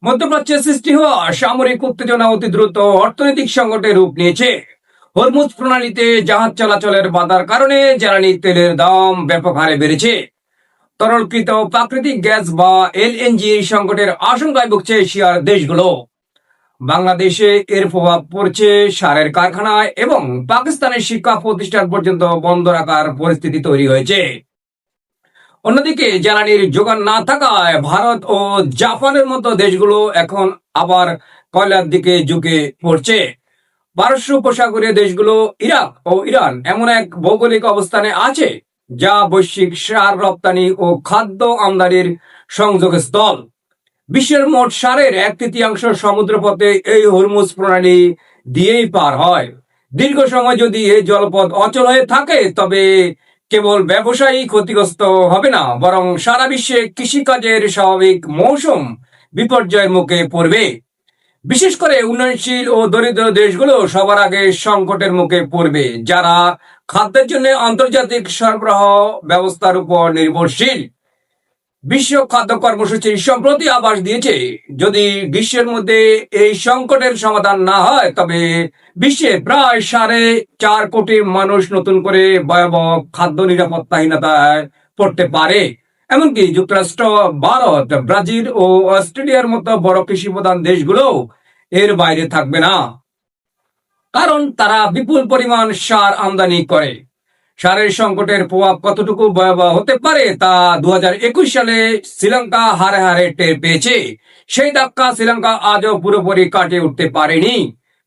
মধ্যপ্রাচ্যে সৃষ্টি হওয়া সামরিক উত্তেজনা অতি দ্রুত অর্থনৈতিক সংকটে রূপ নিয়েছে। হরমুজ প্রণালীতে জাহাজ চলাচলের বাধার কারণে জ্বালানি তেলের দাম ব্যাপক হারে বেড়েছে। তরলকৃত প্রাকৃতিক গ্যাস বা এলএনজি সংকটের আশঙ্কায় ভুগছে এশিয়ার দেশগুলো। বাংলাদেশে এর প্রভাব পড়ছে সারের কারখানায় এবং পাকিস্তানের শিক্ষা প্রতিষ্ঠান পর্যন্ত বন্ধ রাখার পরিস্থিতি তৈরি হয়েছে। অন্যদিকে জ্বালানির যোগান না থাকায় ভারত ও জাপানের মতো দেশগুলো এখন আবার কয়লার দিকে ঝুঁকে পড়ছে। পারস্য উপসাগরীয় দেশগুলো ইরাক ও ইরান এমন এক ভৌগোলিক অবস্থানে আছে যা বৈশ্বিক সার রপ্তানি ও খাদ্য আমদানির সংযোগস্থল। বিশ্বের মোট সারের 1/3 সমুদ্রপথে এই হরমুজ প্রণালী দিয়েই পার হয়। দীর্ঘ সময় যদি এই জলপথ অচল হয়ে থাকে তবে কেবল ব্যবসায়ী ক্ষতিগ্রস্ত হবে না, বরং সারা বিশ্বে কৃষিকাজের স্বাভাবিক মৌসুম বিপর্যয়ের মুখে পড়বে। বিশেষ করে উন্নয়নশীল ও দরিদ্র দেশগুলো সবার আগে সংকটের মুখে পড়বে, যারা খাদ্যের জন্য আন্তর্জাতিক সরবরাহ ব্যবস্থার উপর নির্ভরশীল। বিশ্ব খাদ্য কর্মসূচি সম্প্রতি আভাস দিয়েছে, যদি গ্রীষ্মের মধ্যে এই সংকটের সমাধান না হয় তবে বিশ্বে প্রায় 4.5 কোটি মানুষ নতুন করে ভয়াবহ খাদ্য নিরাপত্তাহীনতায় পড়তে পারে। এমনকি যুক্তরাষ্ট্র, ভারত, ব্রাজিল ও অস্ট্রেলিয়ার মতো বড় কৃষি প্রধান দেশগুলো এর বাইরে থাকবে না, কারণ তারা বিপুল পরিমাণ সার আমদানি করে। সারের সংকটের প্রভাব কতটুকু ভয়াবহ হতে পারে তা 2021 সালে শ্রীলঙ্কা হারে হারে টের পেয়েছে। সেই ধাক্কা শ্রীলঙ্কা আজও পুরোপুরি কাটিয়ে উঠতে পারেনি।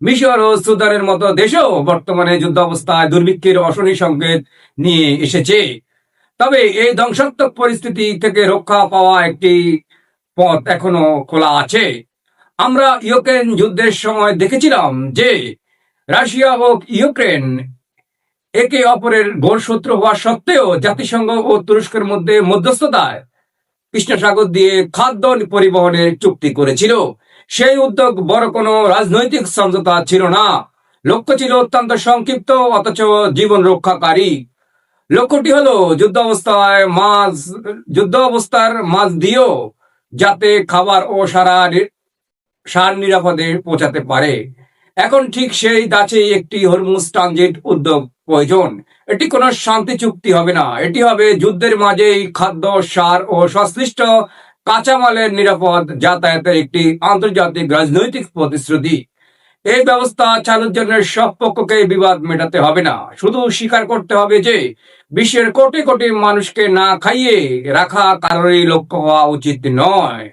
মিশর ও সুদানের মতো দেশও বর্তমানে যুদ্ধ অবস্থায় দুর্ভিক্ষের অশনি সংকেত নিয়ে এসেছে। তবে এই ধ্বংসাত্মক পরিস্থিতি থেকে রক্ষা পাওয়া একটি পথ এখনো খোলা আছে। আমরা ইউক্রেন যুদ্ধের সময় দেখেছিলাম যে রাশিয়া ও ইউক্রেন একে অপরের ঘোর শত্রু হওয়া সত্ত্বেও জাতিসংঘ ও তুরস্কের মধ্যে মধ্যস্থতায় কৃষ্ণ সাগর দিয়ে খাদ্য পরিবহনের চুক্তি করেছিল। সেই উদ্যোগ বড় কোনো রাজনৈতিক সমঝোতা ছিল না, লক্ষ্য ছিল অত্যন্ত সংক্ষিপ্ত অথচ জীবন রক্ষাকারী। লক্ষ্যটি হলো যুদ্ধ অবস্থার মাঝ দিয়েও যাতে খাবার ও সার নিরাপদে পৌঁছাতে পারে। এখন ঠিক সেই ধাঁচেই একটি হরমুজ ট্রানজিট উদ্যোগ প্রয়োজন। এটি কোনো শান্তি চুক্তি হবে না, এটি হবে যুদ্ধের মাঝেই খাদ্য, সার ও সংশ্লিষ্ট কাঁচামালের নিরাপদ যাতায়াতের একটি আন্তর্জাতিক রাজনৈতিক প্রতিশ্রুতি। এই ব্যবস্থা চালুর জন্য সব পক্ষকে বিবাদ মেটাতে হবে না, শুধু স্বীকার করতে হবে যে বিশ্বের কোটি কোটি মানুষকে না খাইয়ে রাখা কারোরই লক্ষ্য হওয়া উচিত নয়।